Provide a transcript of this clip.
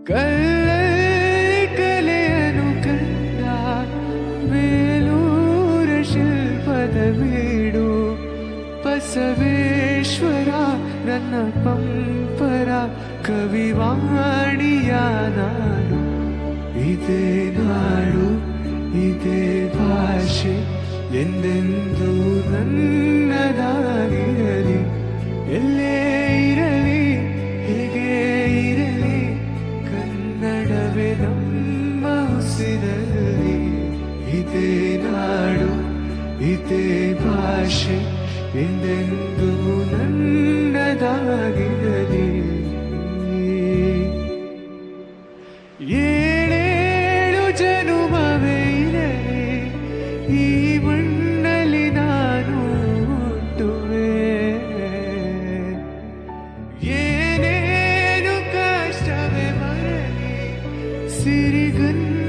ಕಲ್ಲಲ್ಲಿ ಕಲೆಯನು ಕಂಡ ಬೇಲೂರ ಶಿಲ್ಪದ ಬೀಡು ಬಸವೇಶ್ವರ ನನ್ನ ಪಂಪರ ಕವಿವಾಣಿಯ ನಾಡು. ಇದೇ ನಾಡು ಇದೇ ಭಾಷೆ ಎಂದೆಂದೂ ನನ್ನದಾಗಿರಲಿ. ಎಲ್ಲೇ ಇರಲಿ ಹೇಗೆ ಇರಲಿ ಕನ್ನಡವೇ ನಮ್ಮ ಉಸಿರಲ್ಲಿ. ಇದೇ ನಾಡು ಇದೇ ಭಾಷೆ ಎಂದೆಂದೂ ನನ್ನದಾಗಿರಲಿ. ಏಳೇಳು ಜನುಮವೇ ಇರಲಿ ಈ ಮಣ್ಣಲ್ಲಿ ನಾನು ಹುಟ್ಟುವೆ. ಏನೇನು ಕಷ್ಟವೇ ಬರಲಿ ಸಿರಿಗನ್ನ